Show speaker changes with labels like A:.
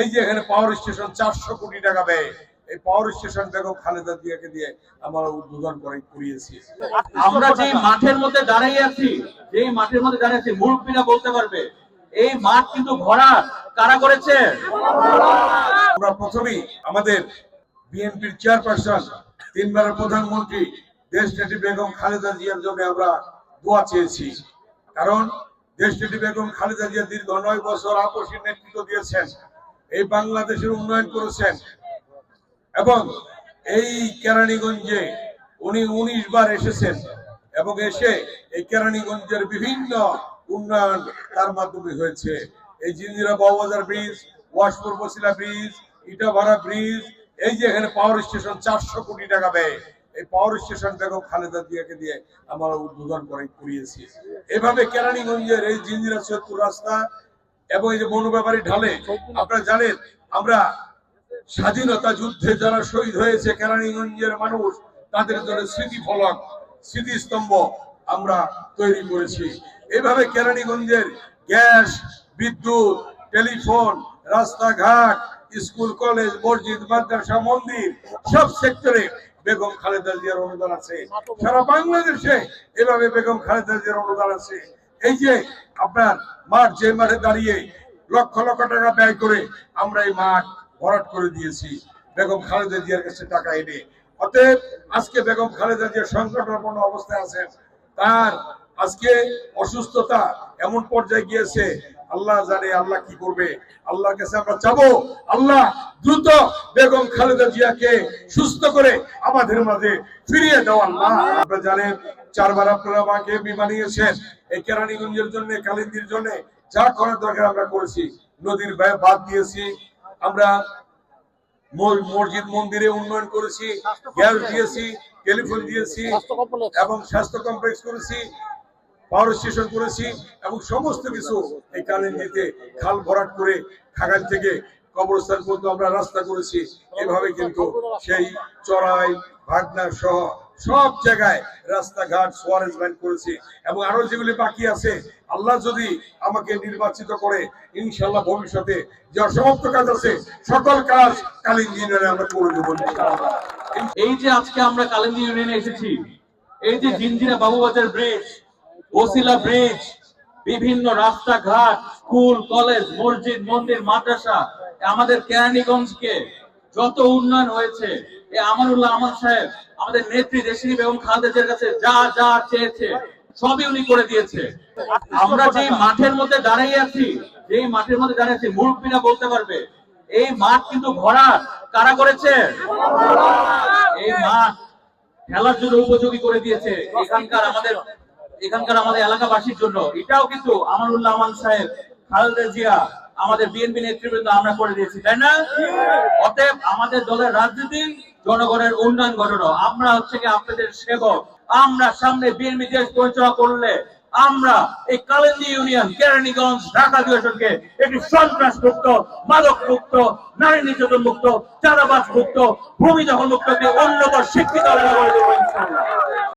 A: এই যে এখানে পাওয়ার স্টেশন 400 কোটি টাকা ব্যয়, এই পাওয়ার স্টেশন বেগম খালেদা জিয়াকে দিয়ে আমরা উদ্বোধন করিয়েছি।
B: আমরা যে মাঠের মধ্যে দাঁড়িয়ে আছি, যেই মাঠের মধ্যে দাঁড়িয়ে আছি, মুরব্বীরা বলতে পারবে এই মাঠ কিন্তু ভরা। কারা করেছে?
A: আমরা প্রথমেই আমাদের বিএনপির চেয়ারপারসন, 3 বারের প্রধানমন্ত্রী দেশনেত্রী বেগম খালেদা জিয়ার জন্য আমরা দোয়া চেয়েছি। কারণ দেশনেত্রী বেগম খালেদা জিয়া দীর্ঘ 9 বছর আপসীর নেতৃত্ব দিয়েছেন, এই বাংলাদেশের উন্নয়ন করেছেন এবং এই কেরানীগঞ্জে উনি 19 বার এসেছেন এবং এসে এই কেরানীগঞ্জের বিভিন্ন উন্নয়ন তার মাধ্যমে হয়েছে। এই Jinjira Babubazar bridge, Washpur Basila bridge, Itabhara bridge, এই যে এখানে পাওয়ার স্টেশন 400 কোটি টাকা ব্যয়, এই পাওয়ার স্টেশন বেগম খালেদা জিয়াকে দিয়ে আমরা উদ্বোধন করিয়েছি। এভাবে কেরানীগঞ্জের এই জিঞ্জিরা সৈয়দপুর রাস্তা এবং এই যে বনব্যাপারী ঢালে, আপনারা জানেন আমরা স্বাধীনতা যুদ্ধে যারা শহীদ হয়েছে কেরানীগঞ্জের মানুষ, তাদের জন্য স্মৃতিফলক, স্মৃতিস্তম্ভ আমরা তৈরি করেছি। এইভাবে কেরানীগঞ্জের গ্যাস, বিদ্যুৎ, টেলিফোন, রাস্তাঘাট, স্কুল, কলেজ, মসজিদ, মাদ্রাসা, মন্দির সব সেক্টরে বেগম খালেদা জিয়ার অনুদান আছে। সারা বাংলাদেশে এভাবে বেগম খালেদা জিয়ার অনুদান আছে। এই যে আপনার মাঠ, যে মাঠে দাঁড়িয়ে লক্ষ লক্ষ টাকা ব্যয় করে আমরা এই মাঠ ভরাট করে দিয়েছি বেগম খালেদা জিয়ার কাছে টাকা এনে। অতএব আজকে বেগম খালেদা জিয়া সংকটাপন্ন অবস্থায় আছেন, তার আজকে অসুস্থতা এমন পর্যায়ে গিয়েছে, আল্লাহ জানে আল্লাহ কি করবে। আল্লাহর কাছে আমরা চাবো, আল্লাহ দ্রুত বেগম খালেদা জিয়াকে সুস্থ করে আমাদের মাঝে ফিরিয়ে দাও আল্লাহ। আপনারা জানেন 4 বার আপনারা আমাকে এমপি বানিয়েছেন। এই কেরানীগঞ্জের জন্য, কালিন্দির জন্য যা করার দরকার আমরা করেছি। নদীর বাঁধ দিয়েছি, আমরা মসজিদ মন্দিরে উন্নয়ন করেছি, গ্যাস দিয়েছি, টেলিফোন দিয়েছি এবং স্বাস্থ্য কমপ্লেক্স করেছি, পাওয়ার স্টেশন করেছি এবং সমস্ত কিছু এই কালিন্দিতে খাল ভরাট করে খাগাল থেকে কবরস্থান পর্যন্ত আমরা রাস্তা করেছি। এভাবে কিন্তু সেই চড়াই, ভাগনা সহ সব জায়গায় রাস্তাঘাট, সোয়ারেজ লাইন করেছি এবং আরো যেগুলি বাকি আছে, আল্লাহ যদি আমাকে নির্বাচিত করে ইনশাআল্লাহ ভবিষ্যতে যে অসমাপ্ত কাজ আছে সকল কাজ কালিন্দি ইউনিয়নে আমরা করে দেবো।
B: এই যে আজকে আমরা কালিন্দি ইউনিয়নে এসেছি, এই যে জিঞ্জিরা বাবুবাজার ব্রিজ, বসিলা ব্রিজ, বিভিন্ন রাস্তাঘাট, স্কুল, কলেজ, মসজিদ, মন্দির, মাদ্রাসা, আমাদের কেরানীগঞ্জকে যত উন্নয়ন হয়েছে, এই আমানুল্লাহ আমান সাহেব আমাদের নেত্রী দেশনেত্রী বেগম খালেদা জিয়ার কাছে যা যা চেয়েছে সবই উনি করে দিয়েছে। আমরা যে মাঠের মধ্যে দাঁড়িয়ে আছি, যেই মাঠের মধ্যে দাঁড়িয়ে আছি, মুরব্বীরা বলতে পারবে এই মাঠ কিন্তু ভরা। কারা করেছে? এই মাঠ খেলার জন্য উপযোগী করে দিয়েছে এখানকার আমাদের এলাকাবাসীর জন্য। এটাও কিন্তু আমানুল্লাহ আমান সাহেব, খালেদা জিয়া, আমাদের বিএনপি নেতৃবৃন্দ আমরা করে দিয়েছি, তাই না? অতএব আমাদের দলের রাজনীতি জনগণের উন্নয়ন ঘটানো। আমরা হচ্ছে কি আপনাদের সেবক। আমরা সামনে বিএনপি দেশ পরিচালনা করলে আমরা এই কালিন্দি ইউনিয়ন, কেরানীগঞ্জ, ঢাকা ডিভিশনকে একটি সন্ত্রাস মুক্ত, মাদক মুক্ত, নারী নির্যাতন মুক্ত, চাঁদাবাজ মুক্ত, ভূমি দখল মুক্ত, উন্নত শিক্ষিত এলাকা করে দেবো ইনশাআল্লাহ।